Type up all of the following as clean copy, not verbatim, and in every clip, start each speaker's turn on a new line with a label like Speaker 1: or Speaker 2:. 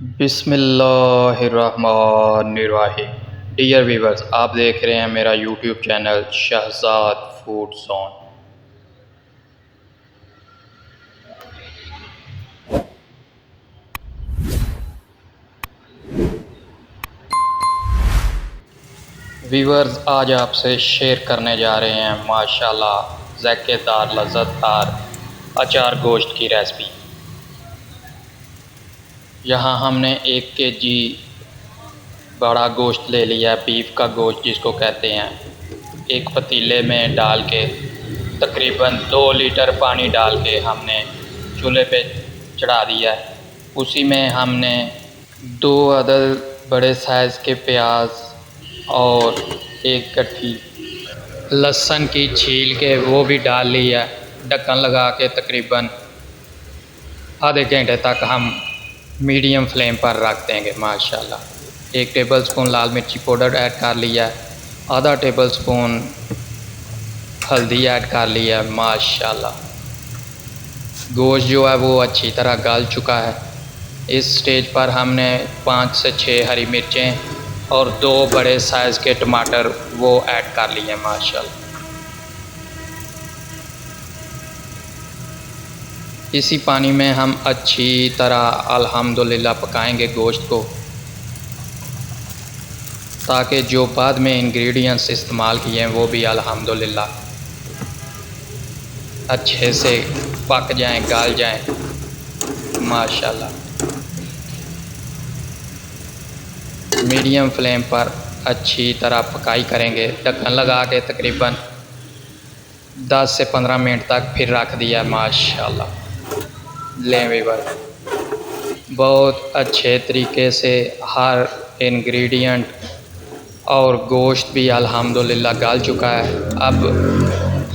Speaker 1: बिस्मिल्लाहिर्रहमानिर्रहीम। Dear viewers, आप देख रहे हैं मेरा YouTube channel Shahzad food zone. Viewers, आज आपसे शेयर करने जा रहे हैं माशाल्लाह ज़ायकेदार लज़्ज़तदार अचार गोश्त की रेसिपी। यहाँ हमने 1 केजी बड़ा गोश्त ले लिया है, बीफ का गोश्त जिसको कहते हैं। एक पतीले में डाल के तकरीबन 2 लीटर पानी डाल के हमने चूल्हे पे चढ़ा दिया है। उसी में हमने 2 अदद बड़े साइज़ के प्याज और 1 गट्ठी लहसुन की छील के वो भी डाल लिया। ढक्कन लगा के तकरीबन आधे घंटे तक हम मीडियम फ्लेम पर रख देंगे माशाल्लाह। 1 टेबलस्पून लाल मिर्ची पाउडर ऐड कर लिया, आधा टेबलस्पून हल्दी ऐड कर लिया माशाल्लाह। गोश्त जो है वो अच्छी तरह गल चुका है। इस स्टेज पर हमने 5 से 6 हरी मिर्चें और 2 बड़े साइज़ के टमाटर वो ऐड कर लिए माशाल्लाह। इसी पानी में हम अच्छी तरह अल्हम्दुलिल्लाह पकाएंगे गोश्त को, ताकि जो बाद में इंग्रेडिएंट्स इस्तेमाल किए हैं वो भी अल्हम्दुलिल्लाह अच्छे से पक जाएं, गल जाएं माशाल्लाह। मीडियम फ्लेम पर अच्छी तरह पकाई करेंगे। ढक्कन लगा के तकरीबन 10 से 15 मिनट तक फिर रख दिया माशाल्लाह। लें वीवर, बहुत अच्छे तरीके से हर इंग्रेडिएंट और गोश्त भी अल्हम्दुलिल्लाह गल चुका है। अब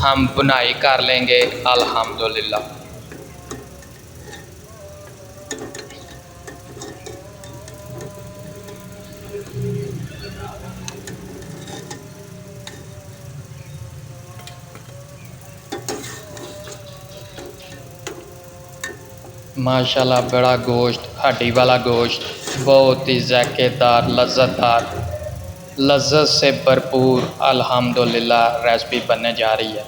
Speaker 1: हम बुनाई कर लेंगे अल्हम्दुलिल्लाह। माशाल्लाह बड़ा गोश्त, हड्डी वाला गोश्त, बहुत ही ज़ायकेदार लज़्ज़तदार, लज़्ज़त से भरपूर अल्हम्दुलिल्लाह रेसिपी बनने जा रही है।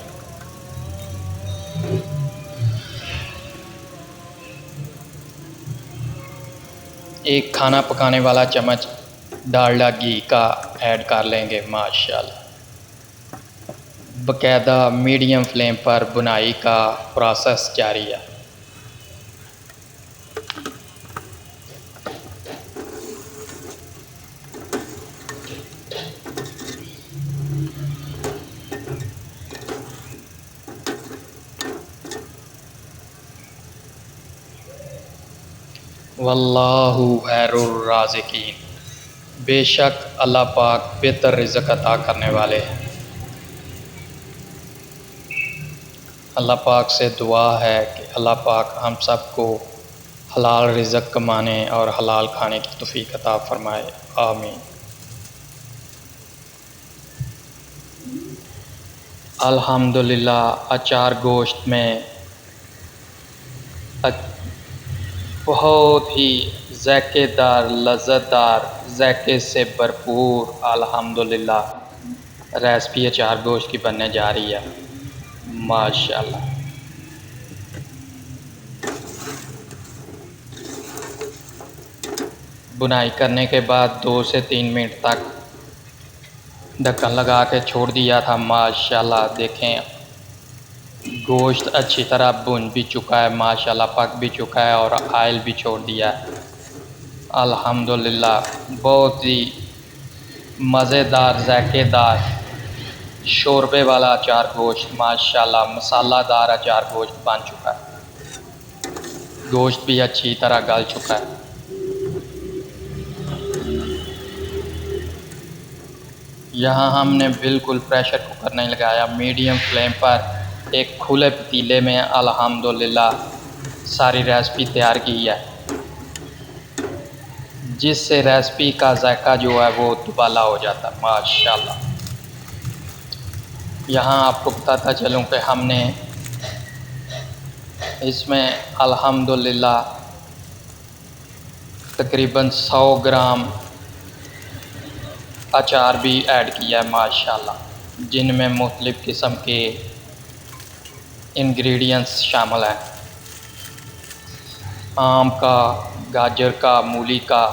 Speaker 1: एक खाना पकाने वाला चम्मच डालडा घी का ऐड कर लेंगे माशाल्लाह। बाकायदा मीडियम फ्लेम पर बुनाई का प्रोसेस जारी है। वल्लाहु खैरुर राज़िकीन, बेशक अल्लाह पाक बेहतर रिज़्क़ अता करने वाले हैं। अल्लाह पाक से दुआ है कि अल्लाह पाक हम सबको हलाल रिज़्क़ कमाने और हलाल खाने की तौफ़ीक़ अता फ़रमाए, आमीन। अल्हम्दुलिल्लाह अचार गोश्त में बहुत ही ज़ायकेदार लज़्ज़तदार, ज़ायके से भरपूर अल्हम्दुलिल्लाह रेसिपी अचार गोश्त की बनने जा रही है माशाल्लाह। बुनाई करने के बाद 2 से 3 मिनट तक ढक्कन लगा के छोड़ दिया था माशाल्लाह। देखें गोश्त अच्छी तरह भुन भी चुका है माशाल्लाह, पक भी चुका है और ऑयल भी छोड़ दिया है अल्हम्दुलिल्लाह। बहुत ही मज़ेदार ज़ायकेदार शोरबे वाला अचार गोश्त माशाल्लाह, मसालादार अचार गोश्त बन चुका है। गोश्त भी अच्छी तरह गल चुका है। यहाँ हमने बिल्कुल प्रेशर कुकर नहीं लगाया, मीडियम फ्लेम पर एक खुले पतीले में अल्हम्दुलिल्लाह सारी रेसिपी तैयार की है, जिससे रेसिपी का जायका जो है वो दुबाला हो जाता है माशाल्लाह। यहाँ आपको बताता चलूँ कि हमने इसमें अल्हम्दुलिल्लाह तकरीबन 100 ग्राम अचार भी ऐड किया है माशाल्लाह, जिनमें मुख्तलिफ़ किस्म के इंग्रेडिएंट्स शामिल हैं। आम का, गाजर का, मूली का,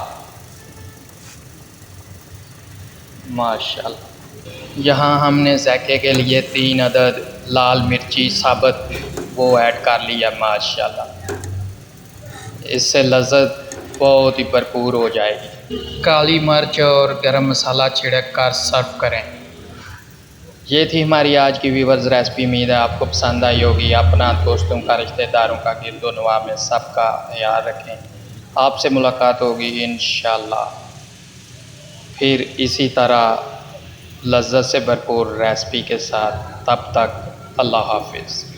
Speaker 1: माशाल्लाह। यहाँ हमने ज़ायके के लिए 3 अदद लाल मिर्ची साबुत वो ऐड कर लिया माशाल्लाह। इससे लज़्ज़त बहुत ही भरपूर हो जाएगी। काली मिर्च और गरम मसाला छिड़क कर सर्व करें। ये थी हमारी आज की व्यूअर्स रेसिपी। उम्मीद है आपको पसंद आई होगी। अपना, दोस्तों का, रिश्तेदारों का, गिरदोनवा में सबका ख्याल रखें। आपसे मुलाकात होगी इंशाअल्लाह फिर इसी तरह लज़्ज़त से भरपूर रेसिपी के साथ। तब तक अल्लाह हाफ़िज़।